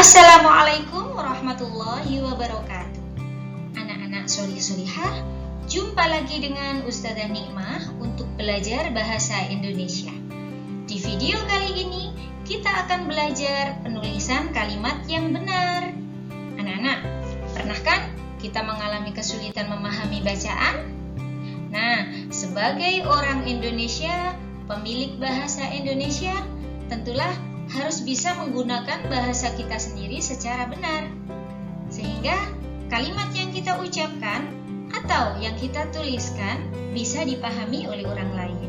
Assalamualaikum warahmatullahi wabarakatuh. Anak-anak solih-solihah, jumpa lagi dengan Ustazah Nikmah untuk belajar bahasa Indonesia. Di video kali ini kita akan belajar penulisan kalimat yang benar. Anak-anak, pernah kan kita mengalami kesulitan memahami bacaan? Nah, sebagai orang Indonesia, pemilik bahasa Indonesia, tentulah harus bisa menggunakan bahasa kita sendiri secara benar, sehingga kalimat yang kita ucapkan atau yang kita tuliskan bisa dipahami oleh orang lain.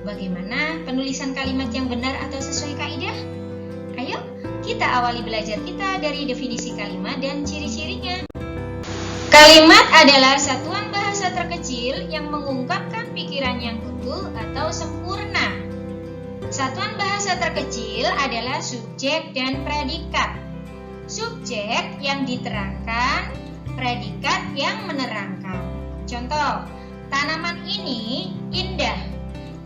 Bagaimana penulisan kalimat yang benar atau sesuai kaidah? Ayo kita awali belajar kita dari definisi kalimat dan ciri-cirinya. Kalimat adalah satuan bahasa terkecil yang mengungkapkan pikiran yang utuh atau sempurna. Satuan bahasa terkecil adalah subjek dan predikat. Subjek yang diterangkan, predikat yang menerangkan. Contoh, tanaman ini indah.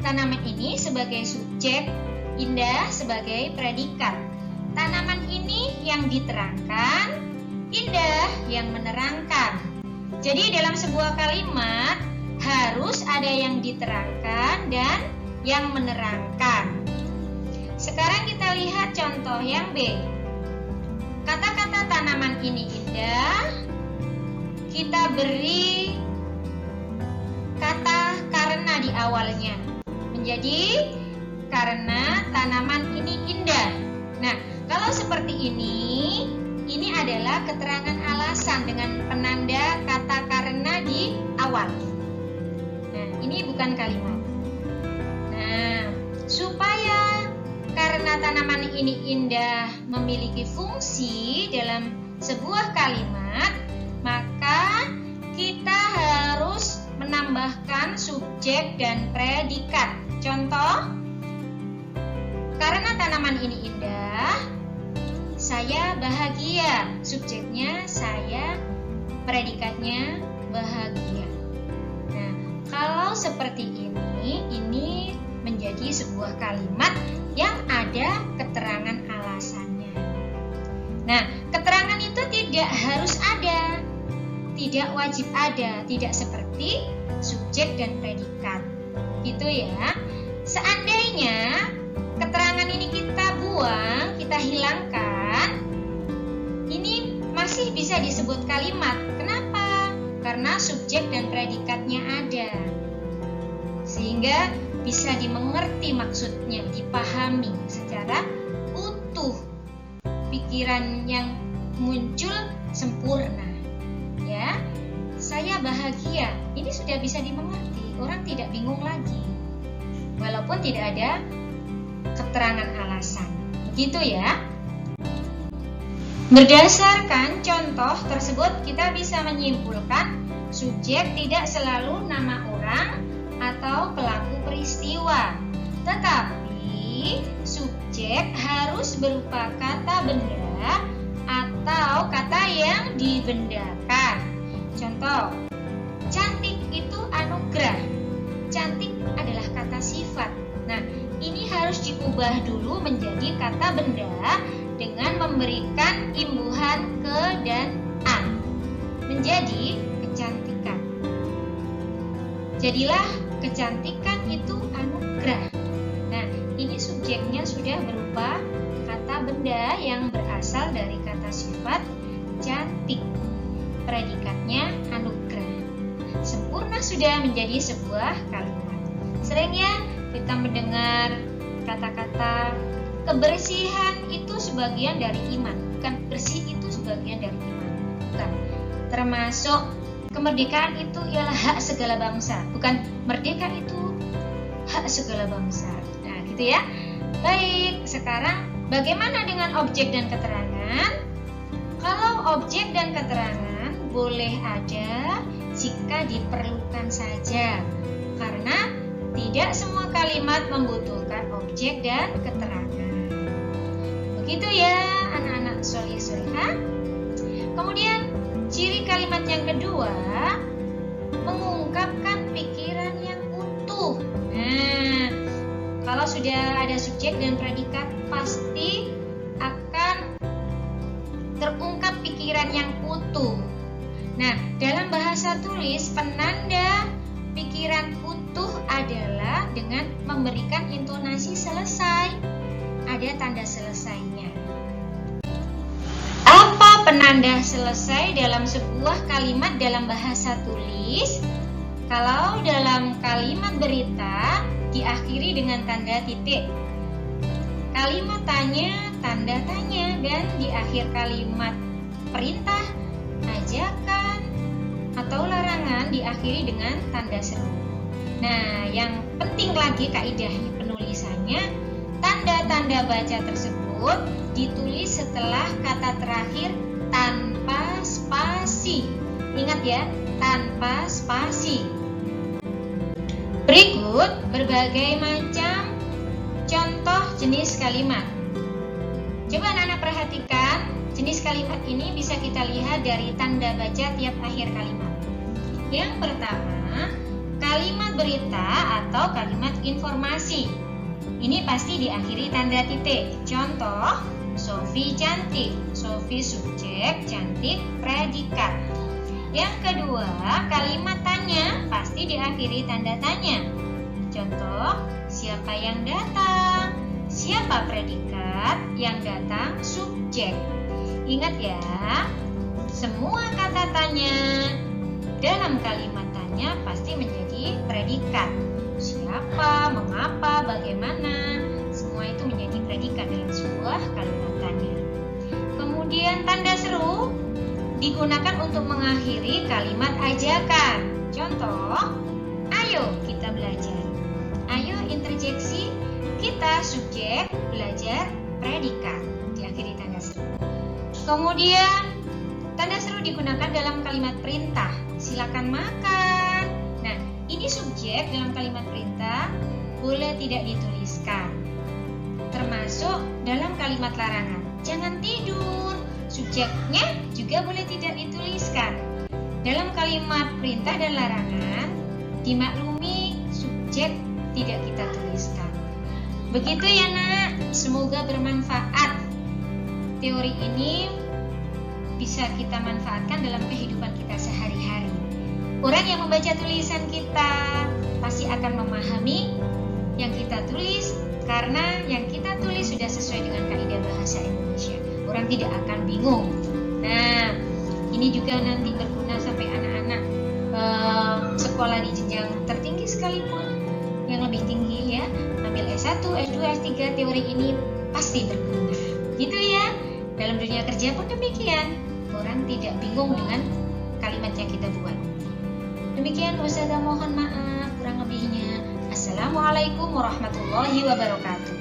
Tanaman ini sebagai subjek, indah sebagai predikat. Tanaman ini yang diterangkan, indah yang menerangkan. Jadi dalam sebuah kalimat harus ada yang diterangkan dan yang menerangkan. Sekarang kita lihat contoh yang B. Kata-kata tanaman ini indah, kita beri kata karena di awalnya. Menjadi karena tanaman ini indah. Nah, kalau seperti ini adalah keterangan alasan dengan penanda kata karena di awal. Nah, ini bukan kalimat. Nah, supaya karena tanaman ini indah memiliki fungsi dalam sebuah kalimat, maka kita harus menambahkan subjek dan predikat. Contoh, karena tanaman ini indah, saya bahagia. Subjeknya saya, predikatnya bahagia. Nah, kalau seperti ini menjadi sebuah kalimat yang ada keterangan alasannya. Nah, keterangan itu tidak harus ada, tidak wajib ada, tidak seperti subjek dan predikat. Gitu ya. Seandainya keterangan ini kita buang, kita hilangkan, ini masih bisa disebut kalimat. Kenapa? Karena subjek dan predikatnya ada. Sehingga bisa dimengerti maksudnya, dipahami secara utuh. Pikiran yang muncul sempurna. Ya, saya bahagia. Ini sudah bisa dimengerti. Orang tidak bingung lagi. Walaupun tidak ada keterangan alasan. Begitu ya. Berdasarkan contoh tersebut kita bisa menyimpulkan subjek tidak selalu nama orang atau pelaku peristiwa, tetapi subjek harus berupa kata benda atau kata yang dibendakan. Contoh, cantik itu anugerah. Cantik adalah kata sifat. Nah, ini harus diubah dulu menjadi kata benda dengan memberikan imbuhan ke dan an, menjadi kecantikan. Jadilah kecantikan itu anugerah. Nah, ini subjeknya sudah berupa kata benda yang berasal dari kata sifat cantik. Predikatnya anugerah. Sempurna sudah menjadi sebuah kalimat. Sering ya kita mendengar kata-kata kebersihan itu sebagian dari iman. Bukan, bersih itu sebagian dari iman. Bukan. Termasuk kemerdekaan itu ialah hak segala bangsa. Bukan, merdeka itu hak segala bangsa. Nah, gitu ya. Baik, sekarang bagaimana dengan objek dan keterangan? Kalau objek dan keterangan boleh ada jika diperlukan saja. Karena tidak semua kalimat membutuhkan objek dan keterangan. Begitu ya, anak-anak solih-solihah. Kemudian ciri kalimat yang kedua, mengungkapkan pikiran yang utuh. Nah, kalau sudah ada subjek dan predikat, pasti akan pikiran yang utuh. Nah, dalam bahasa tulis, penanda pikiran utuh adalah dengan memberikan intonasi selesai. Ada tanda selesainya. Apa penanda selesai dalam sebuah kalimat dalam bahasa tulis? Kalau dalam kalimat berita diakhiri dengan tanda titik, kalimat tanya, tanda tanya, dan di akhir kalimat perintah, ajakan, atau larangan diakhiri dengan tanda seru. Nah, yang penting lagi kaidahnya penulisannya, tanda-tanda baca tersebut ditulis setelah kata terakhir tanpa spasi. Ingat ya, tanpa spasi. Berikut berbagai macam contoh jenis kalimat. Coba anak-anak perhatikan, jenis kalimat ini bisa kita lihat dari tanda baca tiap akhir kalimat. Yang pertama, kalimat berita atau kalimat informasi. Ini pasti diakhiri tanda titik. Contoh, Sofi cantik. Sofi subjek, cantik predikat. Yang kedua, kalimat tanya pasti diakhiri tanda tanya. Contoh, siapa yang datang? Siapa predikat, yang datang subjek. Ingat ya, semua kata tanya dalam kalimat tanya pasti menjadi predikat. Siapa, mengapa, bagaimana, semua itu menjadi predikat dalam sebuah kalimat tanya. Kemudian tanda seru digunakan untuk mengakhiri kalimat ajakan. Contoh, ayo kita belajar. Ayo interjeksi, kita subjek, belajar predikat. Diakhiri tanda seru. Kemudian tanda seru digunakan dalam kalimat perintah. Silakan makan. Nah, ini subjek dalam kalimat perintah boleh tidak dituliskan. Termasuk dalam kalimat larangan. Jangan tidur. Subjeknya juga boleh tidak dituliskan. Dalam kalimat perintah dan larangan, dimaklumi subjek tidak kita tuliskan. Begitu ya nak, semoga bermanfaat. Teori ini bisa kita manfaatkan dalam kehidupan kita sehari-hari. Orang yang membaca tulisan kita pasti akan memahami yang kita tulis, karena yang kita tulis sudah sesuai dengan kaidah bahasa Indonesia. Orang tidak akan bingung. Nah, ini juga nanti berguna sampai anak-anak sekolah di jenjang tertinggi sekalipun, yang lebih tinggi ya, ambil S1, S2, S3, teori ini pasti berguna. Gitu ya. Dalam dunia kerja pun demikian. Orang tidak bingung dengan kalimat yang kita buat. Demikian Ustazah, mohon maaf kurang lebihnya. Assalamualaikum warahmatullahi wabarakatuh.